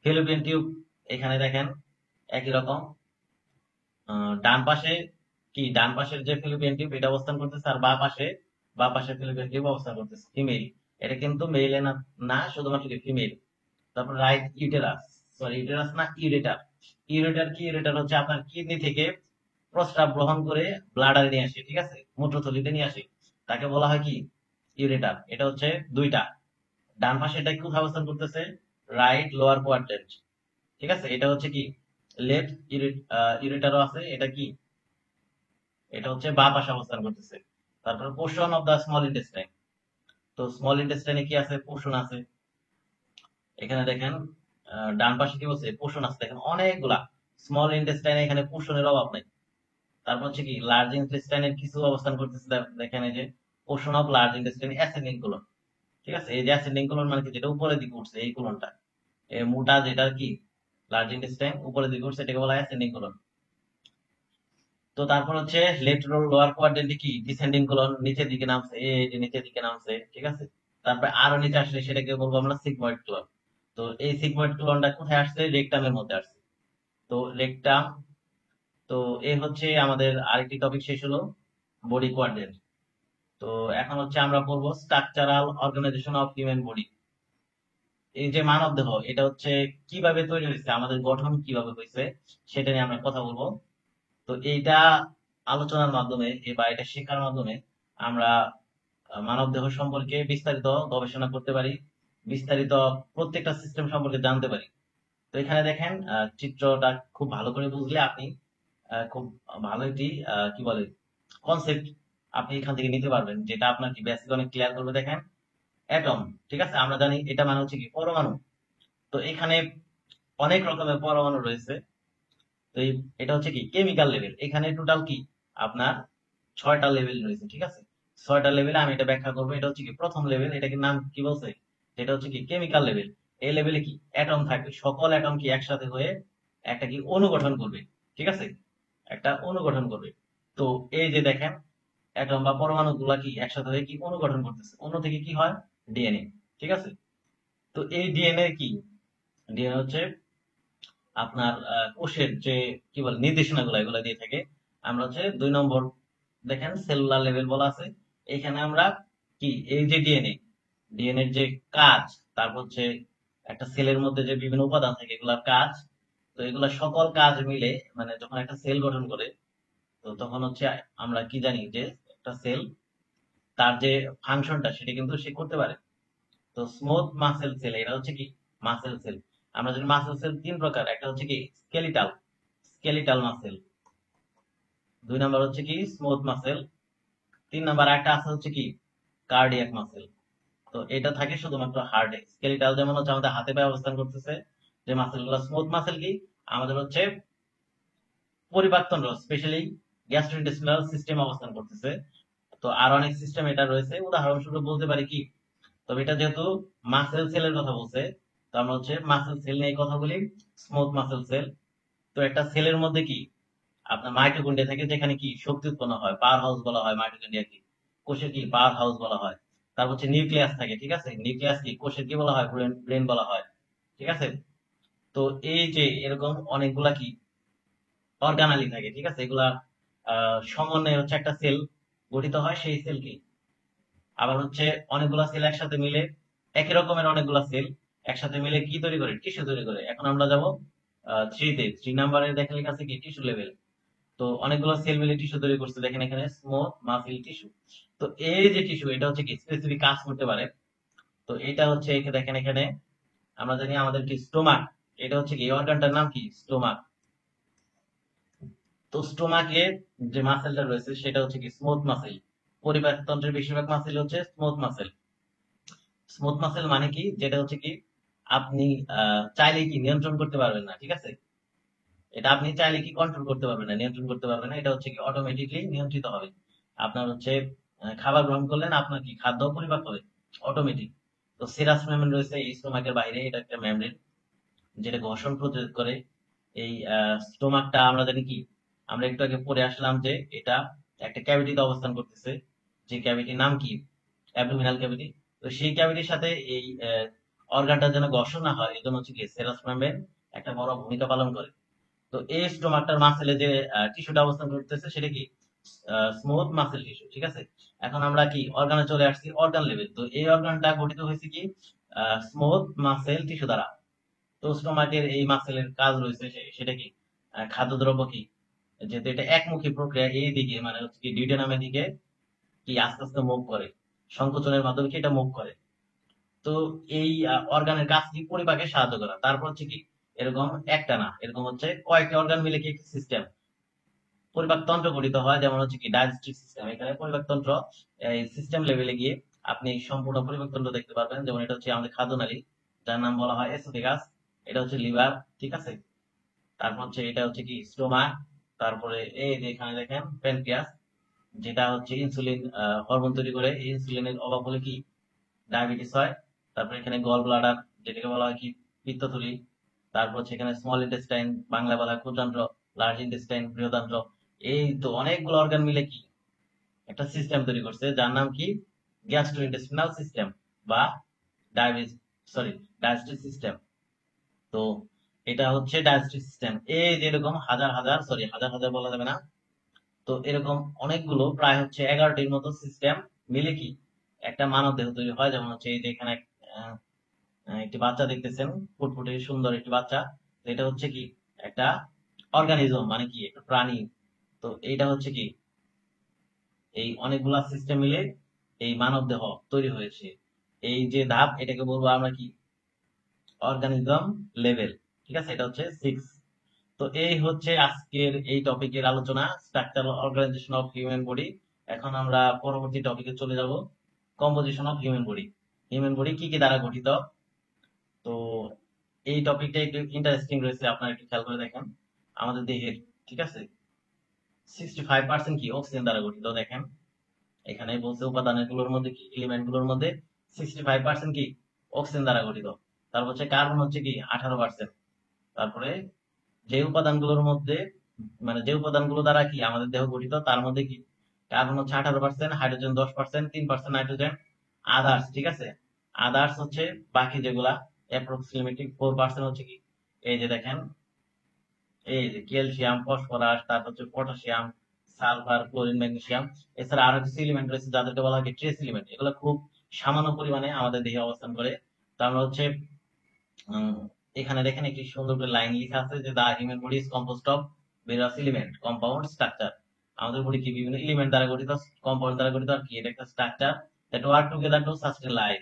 ফিলিপিন টিউব এখানে দেখেন একই রকম, ডান পাশে কি, ডান পাশের যে ফিলিপিন টিউব এটা অবস্থান করতেছে, আর বা পাশে ফিলিপিন টিউব অবস্থান করতেছে, ফিমেল। এটা কিন্তু মেইলে না, না শুধুমাত্র ফিমেল। তারপর রাইট ইউটেরাস, সরি ইউটেরাস না, ইউরেটার। ইউরেটার কি, ইউরেটার হচ্ছে আপনার কিডনি থেকে প্রস্রাব গ্রহণ করে ব্লাডারে নিয়ে আসে, ঠিক আছে, মূত্রথলিতে নিয়ে আসে, তাকে বলা হয় কি, ইউরেটার। এটা হচ্ছে দুইটা, ডান পাশে এটা কোথায় অবস্থান করতেছে, রাইট লোয়ার কোয়াড্রেন্ট, ঠিক আছে। এটা হচ্ছে কি লেফট ইউরেটারও আছে, এটা কি, এটা হচ্ছে বাঁ পাশে অবস্থান করতেছে। তারপর portion of the small intestine, তো স্মল ইন্টেস্টাইনে কি আছে, পোর্শন আছে। এখানে দেখেন ডান পাশে কি বলছে, পোর্শন আছে, দেখেন অনেকগুলা। স্মল ইন্টেস্টাইনে এখানে পোর্শনের অভাব নেই। তারপর হচ্ছে কি লার্জ ইন্টেস্টাইনের কিছু অবস্থান করতেছে, দেখেন এই যে portion of large intestine ascending colon, ঠিক আছে। এই যে অ্যাসেন্ডিং কোলন মানে কি, যেটা উপরের দিকে উঠছে এই কোলনটা, এই মোটা যেটা কি লার্জ ইন্টেস্টাইন উপরের দিকে উঠছে, এটাকে বলা হয় অ্যাসেন্ডিং কোলন। তো তারপর হচ্ছে লেফট লোয়ার কোয়াড্রেন্টে কি ডিসেন্ডিং কোলন, নিচের দিকে নামছে, এই যে নিচের দিকে নামছে, ঠিক আছে। তারপরে আরো নিচে আসলে সেটাকে বলবো আমরা সিগময়েড কোলন। তো এই সিগময়েড কোলনটা কোথায় আসছে, রেকটামের মধ্যে আসছে। তো রেকটাম, তো এই হচ্ছে আমাদের আরেকটি টপিক শেষ হলো, বডি কোয়াড্রেন্ট। তো এখন হচ্ছে আমরা পড়বো structural organisation of human body. এই যে মানব দেহ, এটা হচ্ছে কিভাবে তৈরি হয়েছে, আমাদের গঠন কিভাবে হয়েছে, সেটা নিয়ে আমরা কথা বলবো। তো এইটা আলোচনার মাধ্যমে বা এটা শেখার মাধ্যমে আমরা মানব দেহ সম্পর্কে বিস্তারিত গবেষণা করতে পারি, বিস্তারিত প্রত্যেকটা সিস্টেম সম্পর্কে জানতে পারি। তো এখানে দেখেন চিত্রটা খুব ভালো করে বুঝলে আপনি খুব ভালো একটি কি বলে কনসেপ্ট আপনি এখান থেকে নিতে পারবেন, যেটা আপনার কি বেসিক অনেক ক্লিয়ার করবে। দেখেন অ্যাটম, ঠিক আছে, আমরা জানি এটা মানে হচ্ছে কি পরমাণু। তো এখানে অনেক রকমের পরমাণু রয়েছে। তো এটা হচ্ছে কি কেমিক্যাল লেভেল, এখানে টোটাল কি আপনার 6টা লেভেল রয়েছে, ঠিক আছে। 6টা লেভেলে আমি এটা ব্যাখ্যা করবো। এটা হচ্ছে কি প্রথম লেভেল, এটাকে নাম কি বলছে, এটা হচ্ছে কি কেমিক্যাল লেভেল। এই লেভেলে কি অ্যাটম থাকবে, সকল অ্যাটম কি একসাথে হয়ে একটা কি অণু গঠন করবে, ঠিক আছে, একটা অণু গঠন করবে। তো এই যে দেখেন অ্যাটম বা পরমাণু গুলা কি একসাথে হয়ে কি অণু গঠন করতেছে, অণু থেকে কি হয়, ডিএনএ, ঠিক আছে। তো এই ডিএনএ কি, ডিএনএ হচ্ছে আপনার কোষের যে কি বলে নির্দেশনা গুলা, এগুলা দিয়ে থাকে। আমরা হচ্ছে 2 নম্বর দেখেন সেলুলার লেভেল বলা আছে। এখানে আমরা কি এই যে ডিএনএ, ডিএনএর যে কাজ, তারপর হচ্ছে একটা সেলের মধ্যে যে বিভিন্ন উপাদান থাকে এগুলার কাজ। তো এগুলা সকল কাজ মিলে মানে যখন একটা সেল গঠন করে, তো তখন হচ্ছে আমরা কি জানি যে একটা সেল তার যে ফাংশনটা সেটা কিন্তু সে করতে পারে। তো স্মুথ মাসেল সেল, এটা হচ্ছে কি মাসেল সেল। আমরা যদি মাসেল সেল 3 প্রকার, একটা হচ্ছে কি স্কেলিটাল, স্কেলিটাল মাসেল। 2 নম্বর হচ্ছে কি স্মুথ মাসেল। 3 নম্বর একটা আছে হচ্ছে কি কার্ডিয়াক মাসেল। তো এটা থাকে শুধুমাত্র হার্টে। স্কেলিটাল যেমন হচ্ছে আমাদের হাতে পায়ে অবস্থান করতেছে যে মাসেল গুলো, স্মুথ মাসেল কি আমাদের হচ্ছে পরিপাকতন্ত্র, স্পেশালি গ্যাস্ট্রোইন্টেস্টিনাল সিস্টেম অবস্থান করতেছে। তো আর অনেক সিস্টেম এটা রয়েছে, উদাহরণস্বরূপ বলতে পারি কি, তবে এটা যেহেতু মাসেল সেলের কথা বলছে, তো আমরা হচ্ছে মাসেল সেল নিয়ে কথা বলি, স্মুথ মাসেল সেল। তো একটা সেলের মধ্যে কি আপনার মাইটোকন্ড্রিয়া থাকে, যেখানে কি শক্তি উৎপন্ন হয়, পাওয়ার হাউস বলা হয় মাইটোকন্ড্রিয়া কি, কোষের কি পাওয়ার হাউস বলা হয়। তারপর হচ্ছে নিউক্লিয়াস থাকে, ঠিক আছে, নিউক্লিয়াস কি কোষের কি বলা হয়, ব্রেন, ব্রেন বলা হয়, ঠিক আছে। তো এই যে এরকম অনেকগুলা কি অর্গানালি থাকে, ঠিক আছে, এগুলা সমন্বয়ে হচ্ছে একটা সেল গঠিত হয়, সেই সেল কি আবার হচ্ছে অনেকগুলা সেল একসাথে মিলে, একই রকমের অনেকগুলা সেল একসাথে মিলে কি তৈরি করে, টিস্যু তৈরি করে। এখন আমরা যাব 3-তে, 3 নম্বরে দেখেন লেখা আছে কি টিস্যু লেভেল। তো অনেকগুলো সেল মিলে টিস্যু তৈরি করছে, দেখেন এখানে স্মুথ মাসেল টিস্যু। তো এই যে টিস্যু এটা হচ্ছে কি স্পেসিফিক কাজ করতে পারে। তো এটা হচ্ছে দেখেন এখানে আমরা জানি আমাদের কি স্টোমাক, এটা হচ্ছে কি এই অর্গানটার নাম কি স্টোমাক। তো স্টোমাকের যে মাসেলটা রয়েছে সেটা হচ্ছে কি স্মুথ মাসেল। পরিপাকতন্ত্রের বেশিরভাগ মাসেল হচ্ছে স্মুথ মাসেল। স্মুথ মাসেল মানে কি, যেটা হচ্ছে কি আপনি চাইলে কি নিয়ন্ত্রণ করতে পারবেন না, ঠিক আছে। এটা আপনি চাইলে কি কন্ট্রোল করতে পারবেন না, নিয়ন্ত্রণ করতে পারবেন না, এটা হচ্ছে কি অটোমেটিকলি নিয়ন্ত্রিত হবে। আপনার হচ্ছে খাবার গ্রহণ করলেন, আপনার কি খাদ্য পরিপাক হবে অটোমেটিক। তো সিরাস মেমব্রেন রয়েছে এই স্টোমাকের বাইরে, এটা একটা মেমব্রেন যেটা ঘর্ষণ প্রতিরোধ করে। এই স্টোমাকটা আমরা জানি কি, আমরা একটু আগে পড়ে আসলাম যে এটা একটা ক্যাভিটিতে অবস্থান করতেছে। যে ক্যাভিটির নাম কি, অ্যাবডোমিনাল ক্যাভিটি। তো সেই ক্যাভিটির সাথে এই অর্গানটা যেন ঘর্ষণ না হয়, এই জন্য হচ্ছে কি সেরাস মেমব্রেন একটা বড় ভূমিকা পালন করে। তো এই স্টোমাকটার মাসেলে যে টিস্যুটা অবস্থান করতেছে সেটা কি স্মুথ মাসেল টিস্যু, ঠিক আছে। এখন আমরা কি অর্গানে চলে আসছি, অর্গান লেভেল। তো এই অর্গানটা গঠিত হয়েছে কি স্মুথ মাসেল টিস্যু দ্বারা। তো স্টোমাকের এই মাসেলের কাজ রয়েছে সেটা কি খাদ্যদ্রব্য কি, যেহেতু এটা একমুখী প্রক্রিয়া, এই দিকে মানে হচ্ছে কি ডিউডেনামের দিকে কি আস্তে আস্তে মুভ করে, সংকোচনের মাধ্যমে কি এটা মুভ করে। তো এই অর্গানের কাজ কি পরিপাকে সাহায্য করা। তারপর হচ্ছে কি এরকম একটা না, এরকম হচ্ছে কয়েকটা অর্গান মিলে কি একটি সিস্টেম পরিপাকতন্ত্র গঠিত হয়। যেমন হচ্ছে কি ডাইজেস্টিভ সিস্টেম, এখানে পরিপাকতন্ত্র এই সিস্টেম লেভেলে গিয়ে আপনি সম্পূর্ণ পরিপাকতন্ত্র দেখতে পারবেন। যেমন এটা হচ্ছে আমাদের খাদ্যনালী, যার নাম বলা হয় এসোফেগাস। এটা হচ্ছে লিভার, ঠিক আছে। তারপর হচ্ছে এটা হচ্ছে কি স্টোমাক। তারপরে এই যে এখানে দেখেন প্যানক্রিয়াস, যেটা হচ্ছে ইনসুলিন হরমোন তৈরি করে। এই ইনসুলিনের অভাব হলে কি ডায়াবেটিস হয়। তারপর এখানে গল ব্লাডার, যেটাকে বলা হয় কি পিত্তথলি। তারপর হচ্ছে এখানে স্মল ইন্টেস্টাইন, বাংলা বলা হয় ক্ষুদ্রান্ত্র, লার্জ ইন্টেস্টাইন বৃহদান্ত্র। এই তো অনেকগুলো অর্গান মিলে কি একটা সিস্টেম তৈরি করছে, যার নাম কি গ্যাস্ট্রো ইন্টেস্টিনাল সিস্টেম বা ডায়াবেটিস সরি ডাইজেস্টিভ সিস্টেম। তো এটা হচ্ছে ডাইজেস্টিভ সিস্টেম। এই যে এরকম হাজার হাজার, সরি হাজার হাজার বলা যাবে না, তো এরকম অনেকগুলো প্রায় হচ্ছে 11টির মতো সিস্টেম মিলে কি একটা মানব দেহ তৈরি হয়। যেমন হচ্ছে এই যে এখানে আহ, একটি বাচ্চা দেখতেছেন, ফুটফুটে সুন্দর একটি বাচ্চা। তো এটা হচ্ছে কি একটা অর্গানিজম, মানে কি একটা প্রাণী। তো এইটা হচ্ছে কি এই অনেকগুলা সিস্টেম মিলে এই মানব দেহ তৈরি হয়েছে। এই যে ধাপ, এটাকে বলবো আমরা কি অর্গানিজম লেভেল, ঠিক আছে। এটা হচ্ছে 6। তো এই হচ্ছে আজকের এই টপিকের আলোচনা, structural organisation of human body. এখন আমরা পরবর্তী টপিকে চলে যাব, composition of human body. Human body কি কি দ্বারা গঠিত। তো এই টপিকটা একটু ইন্টারেস্টিং রয়েছে, আপনারা একটু খেয়াল করে দেখেন। আমাদের দেহের, ঠিক আছে, 65% কি অক্সিজেন দ্বারা গঠিত। দেখেন এখানে বলছে উপাদানের গুলোর মধ্যে কি এলিমেন্ট গুলোর মধ্যে 65% কি অক্সিজেন দ্বারা গঠিত। তারপর হচ্ছে কার্বন হচ্ছে কি 18%। তারপরে যে উপাদানগুলোর মধ্যে মানে যে উপাদানগুলো দ্বারা কি আমাদের দেহ গঠিত, তার মধ্যে কি কার্বন হচ্ছে 18%, হাইড্রোজেন 10%, 3% নাইট্রোজেন, আদার্স, ঠিক আছে। আদার্স হচ্ছে বাকি যেগুলা অ্যাপ্রক্সিমেটলি 4% হচ্ছে কি এই যে দেখেন, এই যে ক্যালসিয়াম, ফসফরাস, তারপর হচ্ছে পটাশিয়াম, সালফার, ক্লোরিন, ম্যাগনেসিয়াম। এছাড়া আরো কিছু এলিমেন্ট রয়েছে যাদেরকে বলা হয় ট্রেস এলিমেন্ট। এগুলো খুব সামান্য পরিমাণে আমাদের দেহে অবস্থান করে। তার মানে হচ্ছে উম, এখানে দেখেন একটি সুন্দর করে লাইন লেখা আছে যে the human body is composed of various element, compound, structure. আমাদের বডি কি বিভিন্ন এলিমেন্ট দ্বারা গঠিত, কম্পাউন্ড দ্বারা গঠিত, আর কি এটা একটা structure that work together two sustain life.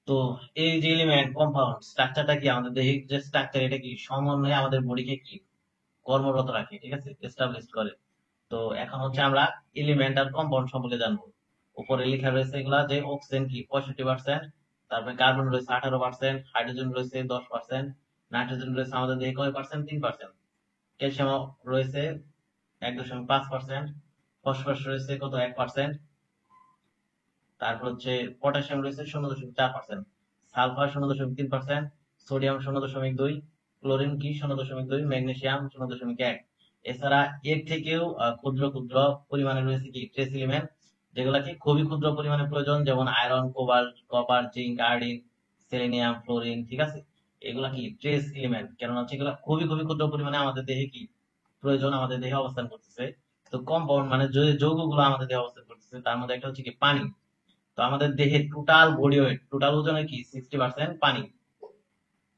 তো এই যে এলিমেন্ট, কম্পাউন্ড, স্ট্রাকচারটা কি আমাদের দেহের যে স্ট্রাকচার, এটা কি সমন্বয়ে আমাদের বডিকে কি কর্মরত রাখে, ঠিক আছে, এস্টাবলিশ করে। তো এখন হচ্ছে আমরা এলিমেন্ট আর কম্পাউন্ড সম্পর্কে জানবো। উপরে লেখা রয়েছে এগুলা যে অক্সিজেন কি 65%, তারপরে কার্বন রয়েছে 18%, হাইড্রোজেন রয়েছে 10%, নাইট্রোজেন রয়েছে আমাদের দেহে কয় পার্সেন্ট, 3%, ক্যালসিয়াম রয়েছে 1.5%, ফসফরাস রয়েছে কত 1%, তারপর হচ্ছে পটাশিয়াম রয়েছে 0.4%, সালফার 0.3%, সোডিয়াম 0.2, ক্লোরিন কি 0.2, ম্যাগনেসিয়াম 0.1। এছাড়া এর থেকেও ক্ষুদ্র ক্ষুদ্র পরিমাণে রয়েছে কি ট্রেস এলিমেন্ট, যেগুলা কি খুবই ক্ষুদ্র পরিমাণে প্রয়োজন, যেমন iron, cobalt, copper, zinc, iodine, selenium, fluorine, ঠিক আছে। এগুলা কি ট্রেস এলিমেন্ট, কেননা হচ্ছে এগুলা খুবই খুবই ক্ষুদ্র পরিমাণে আমাদের দেহে কি প্রয়োজন, আমাদের দেহে অবস্থান করতেছে। তো কম্পাউন্ড মানে যে যৌগগুলো আমাদের দেহে অবস্থান করতেছে, তার মধ্যে একটা হচ্ছে কি পানি। তো আমাদের দেহের টোটাল বডি ওয়েট, টোটাল ওজনের কি 60% পানি।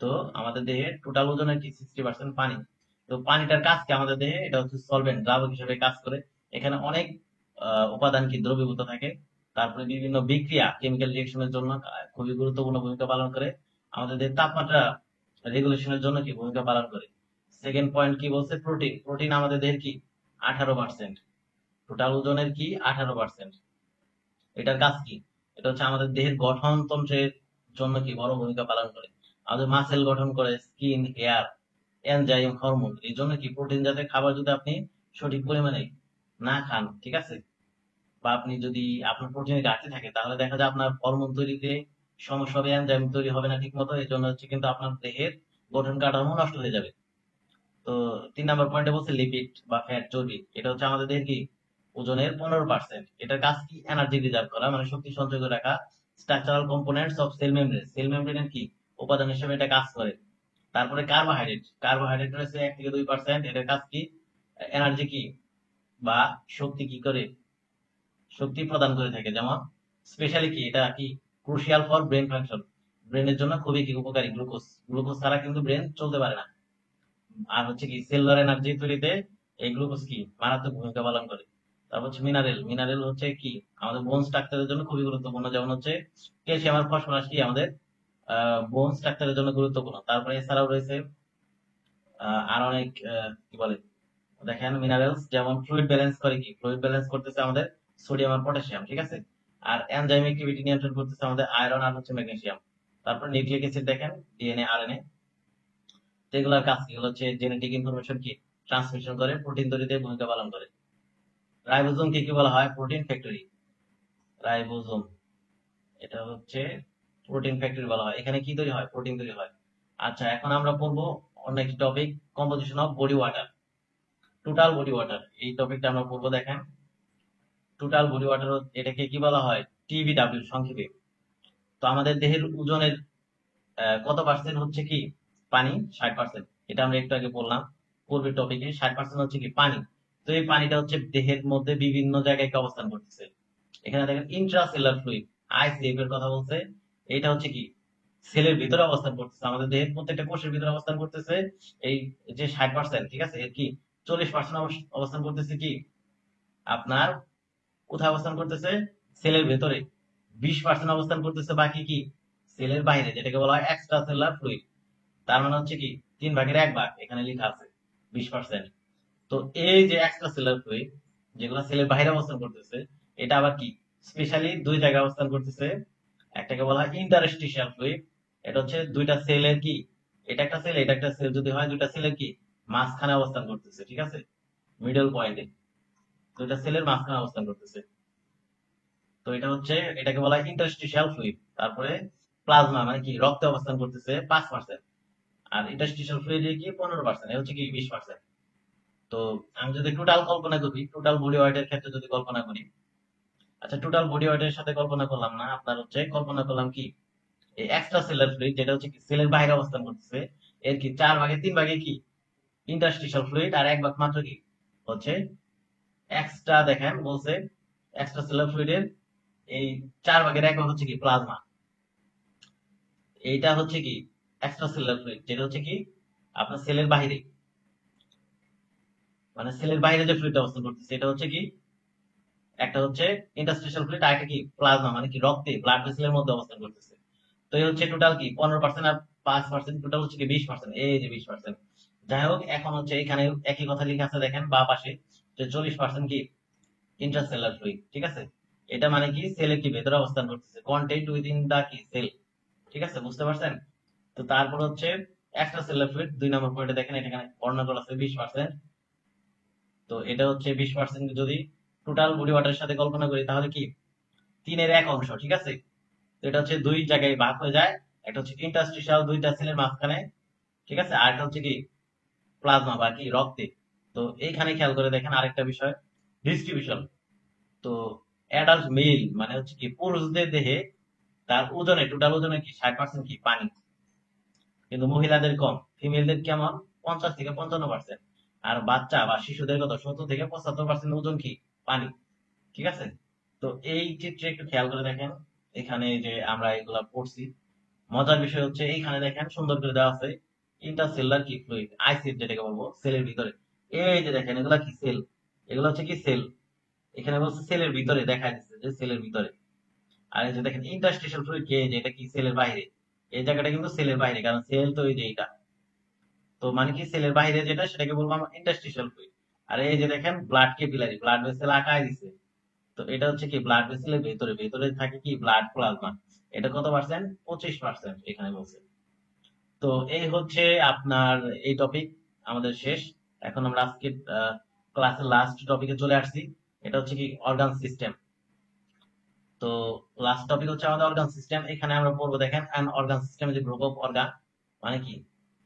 তো আমাদের দেহের টোটাল ওজনের কি 60% পানি। তো পানিটার কাজ কি আমাদের দেহে, এটা হচ্ছে সলভেন্ট, দ্রাবক হিসেবে কাজ করে। এখানে অনেক উপাদান কি দ্রবীভূত থাকে। তারপরে বিভিন্ন বিক্রিয়া, কেমিক্যাল রিয়েকশনের জন্য খুবই গুরুত্বপূর্ণ ভূমিকা পালন করে। আমাদের দেহের তাপমাত্রা রেগুলেশনের জন্য কি ভূমিকা পালন করে। সেকেন্ড পয়েন্ট কি বলছে, প্রোটিন। প্রোটিন আমাদের দেহের কি 18%, টোটাল ওজনের কি 18%। এটার কাজ কি, এটা হচ্ছে আমাদের দেহের গঠন তন্ত্রের জন্য কি বড় ভূমিকা পালন করে। আমাদের মাসেল গঠন করে, স্কিন, হেয়ার, এনজাইম, হরমোন। এই জন্য কি প্রোটিন জাতীয় খাবার যদি আপনি সঠিক পরিমাণে না খান, ঠিক আছে, বা আপনি যদি আপনার প্রোটিনের ঘাটতি থাকে, তাহলে দেখা যায় আপনার হরমোন তৈরিতে সমস্যা হবে, এনজাইম তৈরি হবে না ঠিক মতো। এই জন্য হচ্ছে কিন্তু আপনার দেহের গঠন কাঠামো নষ্ট হয়ে যাবে। তো 3 নম্বর পয়েন্টে বলছে লিপিড বা ফ্যাট, চর্বি। এটা হচ্ছে আমাদের দেহের কি ওজনের 15%। এটার কাজ কি? এনার্জি রিজার্ভ করা, মানে শক্তি সঞ্চয় করে রাখা। Structural components of cell membrane, cell মেমব্রেনের কি উপাদান হিসেবে এটা কাজ করে। তারপরে কার্বোহাইড্রেট, কার্বোহাইড্রেট রয়েছে 1 থেকে 2%। এটার কাজ কি? এনার্জি কি বা শক্তি কি করে, শক্তি প্রদান করে থাকে। যেমন স্পেশালি কি, এটা কি ক্রুশিয়াল ফর ব্রেন ফাংশন, ব্রেনের জন্য খুবই কি উপকারী। গ্লুকোজ, গ্লুকোজ ছাড়া কিন্তু ব্রেন চলতে পারে না। আর হচ্ছে কি সেলুলার এনার্জি তৈরিতে এই গ্লুকোজ কি মারাত্মক ভূমিকা পালন করে। তারপর হচ্ছে মিনারেল, মিনারেল হচ্ছে কি আমাদের বোন স্ট্রাকচারের জন্য খুবই গুরুত্বপূর্ণ। যেমন হচ্ছে ক্যালসিয়াম আর ফসফরাস কি আমাদের বোন স্ট্রাকচারের জন্য গুরুত্বপূর্ণ। তারপরে এছাড়াও রয়েছে আর অনেক কি বলে দেখেন মিনারেলস, যেমন ফ্লুইড ব্যালেন্স করে, কি ফ্লুইড ব্যালেন্স করতেছে আমাদের সোডিয়াম আর পটাশিয়াম, ঠিক আছে। আর এনজাইম অ্যাক্টিভিটি নিয়ন্ত্রণ করতেছে আমাদের আয়রন আর হচ্ছে ম্যাগনেসিয়াম। তারপর নিউক্লিক অ্যাসিড দেখেন, ডিএনএ আরএনএ, এগুলোর কাজ কি হচ্ছে জেনেটিক ইনফরমেশন কি ট্রান্সমিশন করে, প্রোটিন তৈরিতে ভূমিকা পালন করে। রাইবোজোম কি বলা হয়? Protein factory. রাইবোজোম এটা হচ্ছে প্রোটিন ফ্যাক্টরি বলা হয়। এখানে কি তৈরি হয়? প্রোটিন তৈরি হয়। আচ্ছা, এখন আমরা পড়বো অন্য একটি topic, composition of body water, total body water. এই টপিকটা আমরা পড়বো। দেখেন টোটাল বডি ওয়াটার, এটাকে কি বলা হয়? টিবিডব্লিউ সংক্ষেপে। তো আমাদের দেহের ওজনের কত পার্সেন্ট হচ্ছে কি পানি? 60%। এটা আমরা একটু আগে বললাম পূর্বের টপিকে, 60% হচ্ছে কি পানি। তো এই পানিটা হচ্ছে দেহের মধ্যে বিভিন্ন জায়গায় কি অবস্থান করতেছে। এখানে দেখেন ইন্ট্রাসেলুলার ফ্লুইড, আইসিএফ এর কথা বলছে। এটা হচ্ছে কি সেলের ভিতরে অবস্থান করতেছে, আমাদের দেহের প্রত্যেকটা কোষের ভিতরে অবস্থান করতেছে। এই যে 60%, ঠিক আছে, এর কি 40% অবস্থান করতেছে কি আপনার কোথায় অবস্থান করতেছে? সেলের ভেতরে। 20% অবস্থান করতেছে বাকি কি সেলের বাইরে, যেটাকে বলা হয় এক্সট্রা সেলুলার ফ্লুইড। তার মানে হচ্ছে কি 3/1 এখানে লেখা আছে 20%। তো এই যে এক্সট্রা সেলুলার ফ্লুইড যেগুলো সেলের বাইরে অবস্থান করতেছে, এটা আবার কি স্পেশালি দুই জায়গায় অবস্থান করতেছে। একটাকে বলা হয় ইন্টারস্টিশিয়াল ফ্লুইড, এটা হচ্ছে দুইটা সেলের কি, এটা একটা সেল এটা একটা সেল যদি হয়, দুইটা সেলের কি মাঝখানে অবস্থান করতেছে, ঠিক আছে, মিডল পয়েন্টে দুইটা সেলের মাঝখানে অবস্থান করতেছে। তো এটা হচ্ছে, এটাকে বলা হয় ইন্টারস্টিশিয়াল ফ্লুইড। তারপরে প্লাজমা মানে কি রক্তে অবস্থান করতেছে 5%। আর ইন্টারস্টিশিয়াল ফ্লুইড কি 15%, এ হচ্ছে কি 20%। তো আমি যদি টোটাল কল্পনা করি, টোটাল বডি ওয়েটের ক্ষেত্রে যদি কল্পনা করি, আচ্ছা টোটাল বডি ওয়েটের সাথে কল্পনা করলাম না, আপনার হচ্ছে কল্পনা করলাম কি এই এক্সট্রা সেলুলার ফ্লুইড যেটা হচ্ছে কি সেলের বাইরে অবস্থান করতেছে, এর কি 4/3 কি ইন্টারস্টিশিয়াল ফ্লুইড, আর 1 ভাগ মাত্র কি হচ্ছে এক্সট্রা। দেখেন বলছে এক্সট্রা সেলুলার ফ্লুইডের এই 4/1 হচ্ছে কি প্লাজমা। এইটা হচ্ছে কি এক্সট্রা সেলুলার ফ্লুইড, যেটা হচ্ছে কি আপনার সেলের বাইরে, মানে সেলের বাইরে যে ফ্লুইডটা অবস্থান করতেছে এটা হচ্ছে কি একটা হচ্ছে ইন্টারস্টিশিয়াল ফ্লুইড, আর একটা কি প্লাজমা মানে কি রক্তে ব্লাড ভেসেলের মধ্যে অবস্থান করতেছে। তো এই হচ্ছে টোটাল কি 15%, আর 5% টোটাল হচ্ছে কি 20%, এই যে 20%। যাই হোক, এখন হচ্ছে এখানে একই কথা লেখা আছে দেখেন বা পাশে, যে 40% কি ইন্ট্রাসেলুলার ফ্লুইড, ঠিক আছে। এটা মানে কি সেলের কি ভেতরে অবস্থান করতেছে, কন্টেন্ট উইদিন দা কি সেল, ঠিক আছে, বুঝতে পারছেন। তো তারপর হচ্ছে এক্সট্রা সেলুলার ফ্লুইড 2 নম্বর পয়েন্টে দেখেন এখানে বর্ণনা করা আছে 20%। তো এটা হচ্ছে 20% যদি টোটাল বডি ওয়াটারের সাথে কল্পনা করি তাহলে কি 3/1, ঠিক আছে। তো এটা হচ্ছে দুই জায়গায় ভাগ হয়ে যায়, একটা হচ্ছে ইন্টারস্টিশিয়াল দুইটা সেলের মাঝখানে, ঠিক আছে, আর একটা হচ্ছে কি প্লাজমা বা কি রক্তে। তো এইখানে খেয়াল করে দেখেন আরেকটা বিষয়, ডিস্ট্রিবিউশন। তো অ্যাডাল্ট মেল মানে হচ্ছে কি পুরুষদের দেহে তার ওজনে টোটাল ওজনে কি 60% কি পানি, কিন্তু মহিলাদের কম, ফিমেলদের কেমন 50 থেকে 55%। আর বাচ্চা বা শিশুদের কত 70 থেকে 75% ওজন কি পানি, ঠিক আছে। তো এই চিত্রে একটু খেয়াল করে দেখেন, এখানে যে আমরা এগুলা পড়ছি, মজার বিষয় হচ্ছে এইখানে দেখেন সুন্দর করে দেওয়া আছে ইন্টারসেলুলার কি ফ্লুইড, আইসিএফ যেটাকে বলবো সেলের ভিতরে। এই যে দেখেন এগুলা কি সেল, এগুলো হচ্ছে কি সেল, এখানে বলছে সেলের ভিতরে দেখা যাচ্ছে যে সেলের ভিতরে। আর এই যে দেখেন ইন্টারস্টিশিয়াল ফ্লুইড কে, যে এটা কি সেলের বাইরে, এই জায়গাটা কিন্তু সেলের বাইরে, কারণ সেল তো এই যে এটা। তো মানে কি সেলের বাইরে যেটা সেটাকে বলবো আমরা ইন্টারস্টিশিয়াল ফ্লুইড। আর এই যে দেখেন ব্লাড ক্যাপিলারি, ব্লাড ভেসেল আঁকায় দিছে। তো এটা হচ্ছে কি ব্লাড ভেসেলের ভেতরে, ভেতরে থাকে কি ব্লাড প্লাজমা। এটা কত পার্সেন্ট? 25% এখানে বলছে। তো এই হচ্ছে আপনার এই টপিক আমাদের শেষ। এখন আমরা আজকে ক্লাসের লাস্ট টপিকে চলে আসছি, এটা হচ্ছে কি অর্গান সিস্টেম। তো লাস্ট টপিক হচ্ছে আমাদের অর্গান সিস্টেম। এখানে আমরা পড়বো দেখেন অ্যান অর্গান সিস্টেম যে গ্রুপ অফ অর্গান, মানে কি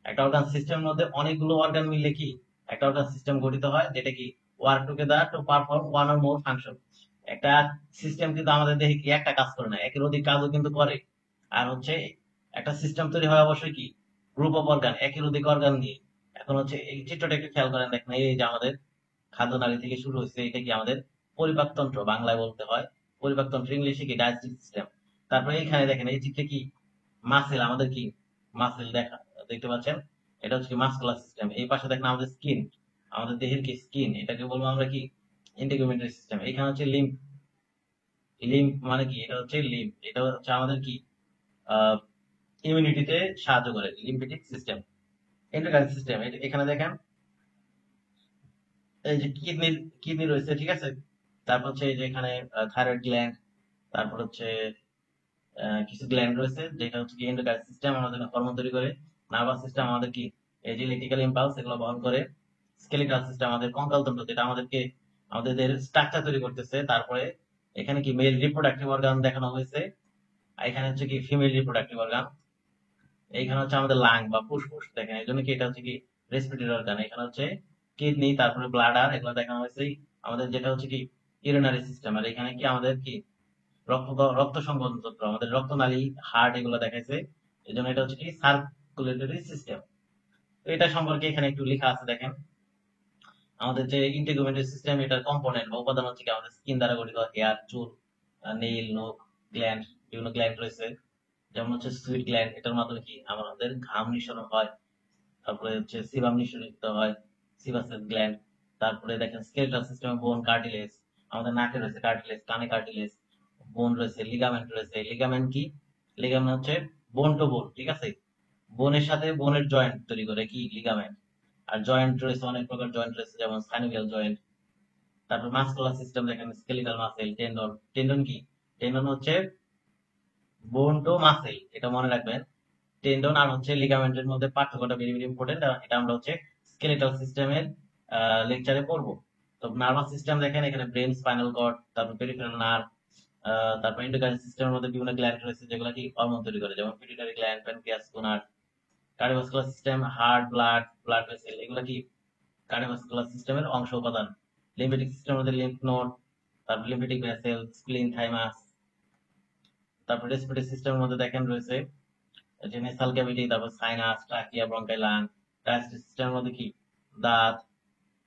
একটা অর্গান সিস্টেমের মধ্যে অনেকগুলো অর্গান মিললে কি একটা অর্গান সিস্টেম গঠিত হয়, যেটা কি work together to perform one or more function. একটা সিস্টেম কিন্তু আমাদের দেহে কি একটা কাজ করে না, একের অধিক কাজও কিন্তু করে। আর হচ্ছে একটা সিস্টেম তৈরি হয় অবশ্যই কি গ্রুপ অফ অর্গান, একের অধিক অর্গান নিয়ে। এখন হচ্ছে এই চিত্রটা একটু খেয়াল করেন, দেখেন এই যে আমাদের খাদ্যনালী থেকে শুরু হচ্ছে, এটা কি আমাদের পরিপাকতন্ত্র বাংলায় বলতে হয়, পরিপাকতন্ত্র ইংলিশে কি ডাইজেস্টিভ সিস্টেম। তারপরে এইখানে দেখেন এই চিত্রে কি মাসেল, আমাদের কি মাসেল দেখা দেখতে পাচ্ছেন, এটা হচ্ছে কি মাসকুলার সিস্টেম। এই পাশে দেখেন আমাদের স্কিন, আমাদের দেহের কি স্কিন, এটাকে বলবো আমরা কি ইন্টিগুমেন্টারি সিস্টেম। এখানে হচ্ছে লিম্ফ, লিম্ফ মানে কি, এটা হচ্ছে লিম্ফ, এটা হচ্ছে আমাদের কি ইমিউনিটিতে সাহায্য করে, লিম্ফেটিক সিস্টেম। এন্ডোক্রাইন সিস্টেম, এখানে দেখেন এই যে কিডনি, কিডনি রয়েছে, ঠিক আছে। তারপর হচ্ছে এই যে এখানে থাইরয়েড গ্ল্যান্ড, তারপর হচ্ছে কিছু গ্ল্যান্ড রয়েছে যেটা হচ্ছে কি এন্ডোক্রাইন সিস্টেম আমাদের হরমোন তৈরি করে। নার্ভাস সিস্টেম আমাদের কি এই যে ইলেকট্রিক্যাল ইম্পালস এগুলো বহন করে। স্কেলিটাল সিস্টেম আমাদের কঙ্কাল তন্ত্র, যেটা আমাদেরকে আমাদের দেহের স্ট্রাকচার তৈরি করতেছে। তারপরে এখানে কি মেল রিপ্রোডাক্টিভ অর্গান দেখানো হয়েছে, আর এখানে হচ্ছে কি ফিমেল রিপ্রোডাক্টিভ অর্গান। এইখানে হচ্ছে আমাদের লাং বা ফুসফুস দেখেন, এই জন্য কি এটা হচ্ছে কি রেসপিরেটরি অর্গান। এখানে হচ্ছে কিডনি, তারপরে ব্লাডার, এগুলো দেখানো হয়েছে আমাদের, যেটা হচ্ছে কি ইউরিনারি সিস্টেম। আর এখানে কি আমাদের কি রক্ত সংবহন তন্ত্র, আমাদের রক্তনালী, হার্ট, এগুলো দেখাইছে। এই জন্য এটা হচ্ছে কি সার্কুলেটরি সিস্টেম। তো এটা সম্পর্কে এখানে একটু লেখা আছে দেখেন। আমাদের যে ইন্টিগুমেন্টারি সিস্টেম, এটার কম্পোনেন্ট বা উপাদান হচ্ছে কি আমাদের স্কিন দ্বারা গঠিত, হেয়ার, চুল, নেইল, নখ, গ্ল্যান্ড, বিভিন্ন গ্ল্যান্ড রয়েছে। যেমন হচ্ছে সুইট গ্ল্যান্ড, এটার মাধ্যমে কি আমাদের ঘাম নিঃসরণ হয়। তারপরে হচ্ছে সিবাম নিঃসরিত হয়, সিবাসেস গ্ল্যান্ড। তারপরে দেখেন স্কেলেটাল সিস্টেমে বোন, কার্টিলেজ, আমাদের নাকে রয়েছে কার্টিলেজ, কানে কার্টিলেজ, বোন রয়েছে, লিগামেন্ট রয়েছে। লিগামেন্ট কি, লিগামেন্ট হচ্ছে বোন টু বোন, ঠিক আছে। বোনের সাথে বোনের জয়েন্ট তৈরি করে কি লিগামেন্ট। আর জয়েন্ট রয়েছে, অনেক প্রকার জয়েন্ট রয়েছে, যেমন সাইনোভিয়াল জয়েন্ট। তারপর মাসকুলার সিস্টেম দেখেন, স্কেলিটাল মাসেল, টেন্ডন। টেন্ডন কি, টেন্ডন হচ্ছে বোন টু মাসেল, এটা মনে রাখবেন। টেন্ডন আর হচ্ছে লিগামেন্টের মধ্যে পার্থক্যটা ভেরি ভেরি ইম্পর্টেন্ট, এটা আমরা হচ্ছে স্কেলেটাল সিস্টেমের লেকচারে পড়বো। তো নার্ভাস সিস্টেম দেখেন, এখানে ব্রেন, স্পাইনাল কর্ড, তারপর পেরিফেরাল নার্ভ, তারপর এন্ডোক্রাইন সিস্টেমের মধ্যে বিভিন্ন গ্ল্যান্ড রয়েছে যেগুলো কি হরমোন তৈরি করে, যেমন pituitary gland, pancreas, gonad. Cardiovascular system, heart, blood, blood vessel, এগুলো কি কার্ডিওভাস্কুলার সিস্টেমের অংশ উপাদান। লিম্ফেটিক সিস্টেমের মধ্যে লিম্ফ নোড, তারপর লিম্ফেটিক ভেসেল, স্প্লিন, থাইমাস। তারপর রেসপিরেটরি সিস্টেমের মধ্যে দেখেন রয়েছে যে নেসাল ক্যাভিটি, তারপর সাইনাস, ট্রাকিয়া, ব্রঙ্কাই, লাং। ডাইজেস্টিভ সিস্টেমের মধ্যে কি দাঁত,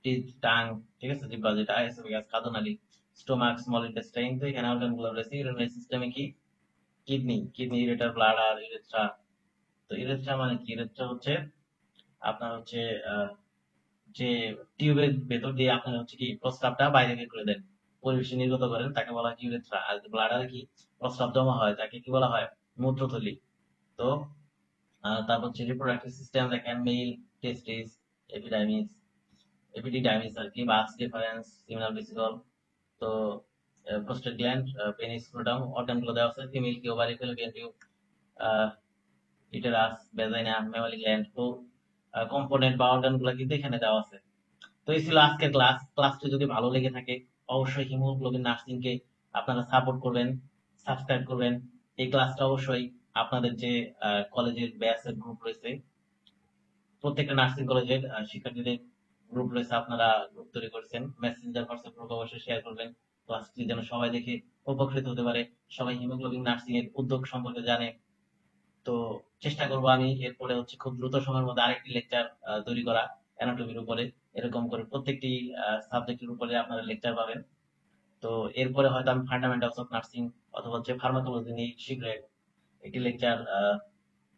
টিথ, টাং, ঠিক আছে, জিহ্বা যেটা এসোফেগাস, খাদ্যনালী, স্টোমাক, স্মল ইন্টেস্টাইন। তো এখানে অর্গানগুলো রয়েছে। ইউরিনারি সিস্টেমে কি kidney, kidney, ureter, bladder, urethra. তো ইউরেথ্রা মানে কি, ইউরেথ্রা হচ্ছে আপনার হচ্ছে যে টিউবের ভেতর দিয়ে আপনার হচ্ছে কি প্রস্রাবটা বাইরে বের করে দেন, পরিবেশে নির্গত করেন, তাকে বলা হয় ইউরেথ্রা। আর ব্লাডারে কি প্রস্রাব জমা হয়, তাকে কি বলা হয় মূত্রথলি। তো তারপর হচ্ছে রিপ্রোডাক্টিভ সিস্টেম দেখেন, মেল, টেস্টিস, এপিডাইমিস, এপিডিডাইমিস আর কি, বাস ডিফারেন্স, সিমিনাল ভেসিকল। তো prostate gland, penis, scrotum, organ গুলো দেওয়া আছে। ফিমেল কি ovary, Fallopian tube, uterus, vagina, mammary gland. তো কম্পোনেন্ট বা অর্গান গুলো কিন্তু এখানে দেওয়া আছে। তো এই ছিল আজকের ক্লাস। ক্লাসটি যদি ভালো লেগে থাকে অবশ্যই হিমোগ্লোবিন নার্সিং কে আপনারা সাপোর্ট করবেন, সাবস্ক্রাইব করবেন। এই ক্লাসটা অবশ্যই আপনাদের যে কলেজের ব্যাচের গ্রুপ রয়েছে, প্রত্যেকটা নার্সিং কলেজের শিক্ষার্থীদের গ্রুপ রয়েছে, আপনারা গ্রুপ তৈরি করেছেন, মেসেঞ্জার, হোয়াটসঅ্যাপ গ্রুপ অবশ্যই শেয়ার করবেন। ক্লাসটি যেন সবাই দেখে উপকৃত হতে পারে, সবাই হিমোগ্লোবিন নার্সিং এর উদ্যোগ সম্পর্কে জানে। তো চেষ্টা করবো আমি এরপরে হচ্ছে খুব দ্রুত সময়ের মধ্যে আরেকটি লেকচার তৈরি করা অ্যানাটমির উপরে। এরকম করে প্রত্যেকটি সাবজেক্টের উপরে আপনারা লেকচার পাবেন। তো এরপরে হয়তো আমি ফান্ডামেন্টালস অফ নার্সিং অথবা হচ্ছে ফার্মাকোলজি নিয়ে শীঘ্রই একটি লেকচার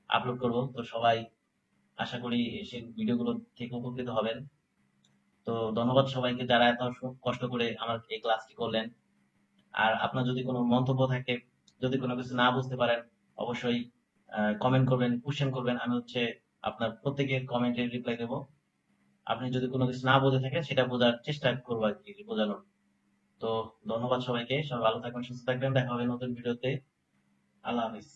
আপলোড করব। তো সবাই আশা করি সেই ভিডিওগুলো থেকে উপকৃত হবেন। তো ধন্যবাদ সবাইকে যারা এত কষ্ট করে আমার এই ক্লাসটি করলেন। আর আপনার যদি কোনো মন্তব্য থাকে, যদি কোনো কিছু না বুঝতে পারেন, অবশ্যই কমেন্ট করবেন, কোশ্চেন করবেন। আমি হচ্ছে আপনার প্রত্যেকের কমেন্টের রিপ্লাই দেবো। আপনি যদি কোনো কিছু না বুঝে থাকেন সেটা বোঝার চেষ্টা করবো আর কি, বোঝানোর। তো ধন্যবাদ সবাইকে, সবাই ভালো থাকবেন, সুস্থ থাকবেন, দেখা হবে নতুন ভিডিওতে। আল্লাহ হাফিজ।